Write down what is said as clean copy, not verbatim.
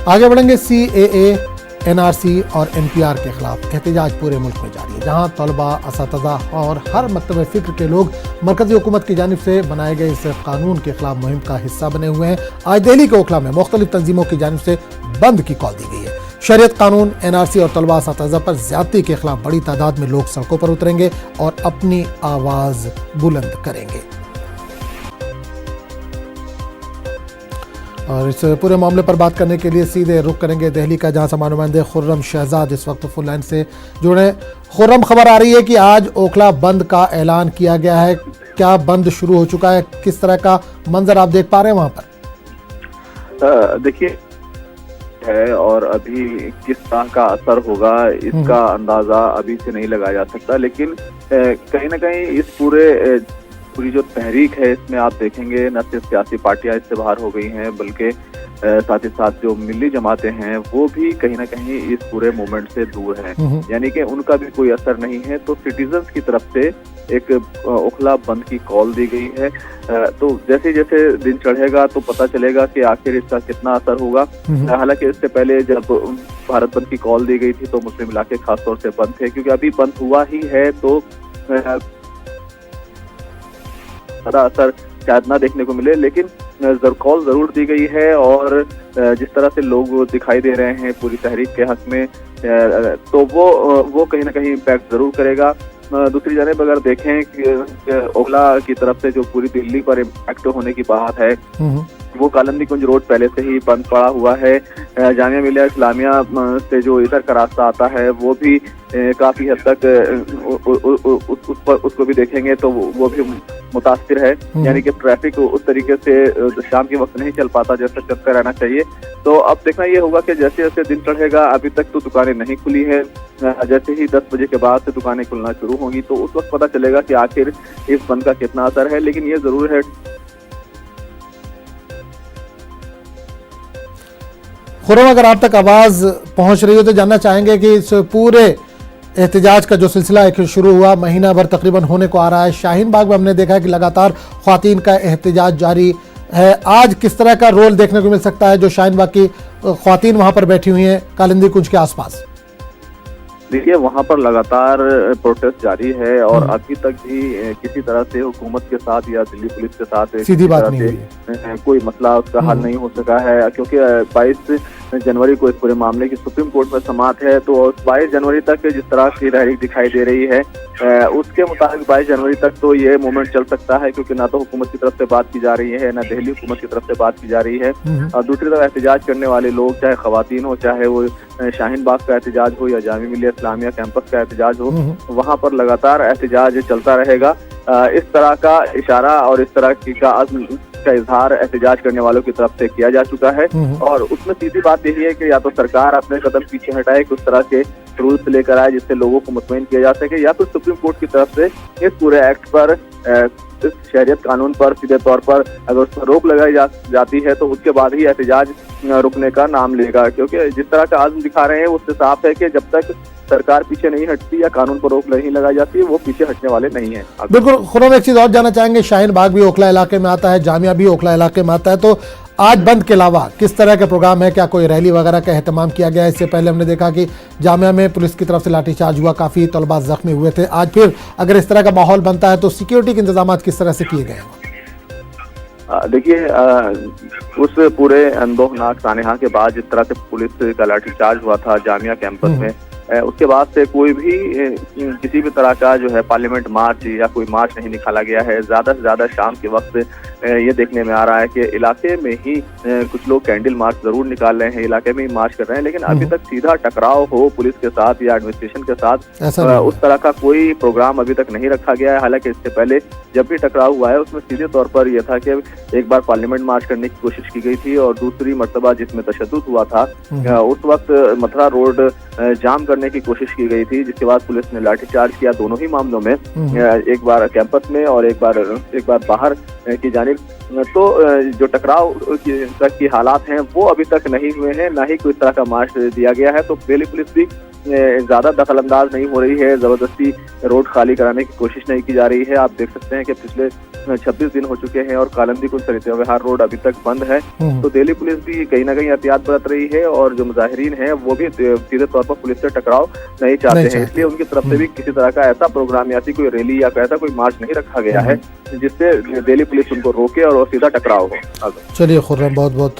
आगे बढ़ेंगे। CAA, NRC और NPR के खिलाफ एहतजाज पूरे मुल्क में जारी है, जहां तलबा, असातिज़ा और हर मकतब फ़िक्र के लोग मरकज़ी हुकूमत की जानिब से बनाए गए इस कानून के खिलाफ मुहिम का हिस्सा बने हुए हैं। आज दिल्ली के ओखला में मुख्तलिफ तंजीमों की जानिब से बंद की कॉल दी गई है। शरीयत कानून, NRC और तलबा असातिज़ा पर ज़्यादती के खिलाफ बड़ी तादाद में लोग सड़कों पर उतरेंगे और अपनी आवाज़ बुलंद करेंगे। और इस पूरे मामले पर बात करने के लिए सीधे रुख करेंगे दिल्ली का, जहां से नुमाइंदे खुर्रम शहजाद इस वक्त फुल लाइन से जुड़े। खुर्रम, खबर आ रही है कि आज ओखला बंद का ऐलान किया गया है। क्या बंद शुरू हो चुका है? किस तरह का मंजर आप देख पा रहे हैं वहां पर? देखिए है, और अभी किस तरह का असर होगा इसका अंदाजा अभी से नहीं लगाया जा सकता, लेकिन कहीं ना कहीं इस पूरी जो तहरीक है इसमें आप देखेंगे न सिर्फ सियासी पार्टियां इससे बाहर हो गई हैं, बल्कि साथ ही साथ जो मिली जमातें हैं वो भी कहीं ना कहीं इस पूरे मूवमेंट से दूर हैं, यानी कि उनका भी कोई असर नहीं है। तो सिटीजन्स की तरफ से एक ओखला बंद की कॉल दी गई है। तो जैसे जैसे दिन चढ़ेगा तो पता चलेगा कि आखिर इसका कितना असर होगा। हालांकि इससे पहले जब भारत बंद की कॉल दी गई थी तो मुस्लिम इलाके खासतौर से बंद थे, क्योंकि अभी बंद हुआ ही है तो ज्यादा असर शायद ना देखने को मिले, लेकिन कॉल जरूर दी गई है। और जिस तरह से लोग दिखाई दे रहे हैं पूरी तहरीक के हक में, तो वो कहीं ना कहीं इम्पैक्ट जरूर करेगा। दूसरी जानिब अगर देखें कि ओखला की तरफ से जो पूरी दिल्ली पर इम्पैक्ट होने की बात है, वो कालिंदी कुंज रोड पहले से ही बंद पड़ा हुआ है। जामिया मिलिया इस्लामिया से जो इधर का रास्ता आता है वो भी काफी हद तक उसको भी देखेंगे तो वो भी मुतासिर है, यानी कि ट्रैफिक उस तरीके से शाम के वक्त नहीं चल पाता जैसा चलता रहना चाहिए। तो अब देखना ये होगा कि जैसे जैसे दिन चढ़ेगा, अभी तक तो दुकानें नहीं खुली है, जैसे ही 10 बजे के बाद से दुकानें खुलना शुरू होंगी तो उस वक्त पता चलेगा कि आखिर इस बंद का कितना असर है। लेकिन ये जरूर है खुर्रम, अगर आप तक आवाज़ पहुंच रही हो तो जानना चाहेंगे कि इस पूरे एहतजाज का जो सिलसिला एक शुरू हुआ, महीना भर तकरीबन होने को आ रहा है। शाहीन बाग में हमने देखा है कि लगातार ख्वातीन का एहतजाज जारी है। आज किस तरह का रोल देखने को मिल सकता है जो शाहीन बाग की ख्वातीन वहां पर बैठी हुई हैं कालिंदी कुंज के आसपास? देखिए, वहाँ पर लगातार प्रोटेस्ट जारी है और अभी तक भी किसी तरह से हुकूमत के साथ या दिल्ली पुलिस के साथ सीधी बात नहीं हुई, कोई मसला उसका हल नहीं हो सका है, क्योंकि 22 जनवरी को इस पूरे मामले की सुप्रीम कोर्ट में समाअत है। तो 22 जनवरी तक जिस तरह की तहरीक दिखाई दे रही है उसके मुताबिक 22 जनवरी तक तो ये मूवमेंट चल सकता है, क्योंकि ना तो हुकूमत की तरफ से बात की जा रही है, ना दिल्ली हुकूमत की तरफ से बात की जा रही है। और दूसरी तरफ एहतजाज करने वाले लोग, चाहे खवातीन हो, चाहे वो शाहीन बाग का एहतजाज हो या जामिया मिलिया इस्लामिया कैंपस का एहतजाज हो, वहाँ पर लगातार एहतजाज चलता रहेगा। इस तरह का इशारा और इस तरह का अज़्म का इजहार एहतजाज करने वालों की तरफ से किया जा चुका है। और उसमें सीधी बात यही है कि या तो सरकार अपने कदम पीछे हटाए, कुछ तरह के रूल्स लेकर आए जिससे लोगों को मुतमईन किया जा सके, या तो सुप्रीम कोर्ट की तरफ से इस पूरे एक्ट पर, इस शहरियत कानून पर सीधे तौर पर अगर उस पर रोक लगाई जाती है तो उसके बाद ही एहतजाज रुकने का नाम लेगा। क्योंकि जिस तरह का आज़म दिखा रहे हैं उससे साफ है कि जब तक सरकार पीछे नहीं हटती या कानून पर रोक नहीं लगाई जाती है वो पीछे हटने वाले नहीं है। बिल्कुल खुर्रम, एक चीज और जानना चाहेंगे, शाहीन बाग भी ओखला इलाके में आता है, जामिया भी ओखला इलाके में आता है, तो आज बंद के अलावा किस तरह के प्रोग्राम है? क्या कोई रैली वगैरह का एहतमाम किया गया है? इससे पहले हमने देखा कि जामिया में पुलिस की तरफ से लाठीचार्ज हुआ, काफी तलबा जख्मी हुए थे। आज फिर अगर इस तरह का माहौल बनता है तो सिक्योरिटी के इंतजाम किस तरह से किए गए हैं? देखिए, उस पूरे अनदोहनाक सानेहा के बाद जिस तरह से पुलिस का लाठीचार्ज हुआ था जामिया कैंपस में, उसके बाद से कोई भी किसी भी तरह का जो है पार्लियामेंट मार्च या कोई मार्च नहीं निकाला गया है। ज्यादा से ज्यादा शाम के वक्त ये देखने में आ रहा है कि इलाके में ही कुछ लोग कैंडल मार्च जरूर निकाल रहे हैं, इलाके में ही मार्च कर रहे हैं, लेकिन अभी तक सीधा टकराव हो पुलिस के साथ या एडमिनिस्ट्रेशन के साथ उस तरह का कोई प्रोग्राम अभी तक नहीं रखा गया है। हालांकि इससे पहले जब भी टकराव हुआ है उसमें सीधे तौर पर यह था कि एक बार पार्लियामेंट मार्च करने की कोशिश की गई थी और दूसरी मर्तबा जिसमें तशद्दुद हुआ था उस वक्त मथुरा रोड जाम करने की कोशिश की गई थी, जिसके बाद पुलिस ने लाठीचार्ज किया दोनों ही मामलों में, एक बार कैंपस में और एक बार बाहर की जानिब। तो जो टकराव की हालात हैं वो अभी तक नहीं हुए हैं, ना ही कोई तरह का मार्च दिया गया है। तो दिल्ली पुलिस भी ज्यादा दखलंदाज नहीं हो रही है, जबरदस्ती रोड खाली कराने की कोशिश नहीं की जा रही है। आप देख सकते हैं कि पिछले 26 दिन हो चुके हैं और कालंदी कुंज सरिता विहार रोड अभी तक बंद है। तो दिल्ली पुलिस भी कहीं ना कहीं एहतियात बरत रही है और जो मुजाहिरीन हैं वो भी सीधे तौर पर पुलिस से टकराव नहीं चाहते हैं, इसलिए उनकी तरफ से भी किसी तरह का ऐसा प्रोग्राम या ऐसी कोई रैली या ऐसा कोई मार्च नहीं रखा गया है जिससे दिल्ली पुलिस उनको रोके और सीधा टकराव हो। चलिए खुर्रम, बहुत बहुत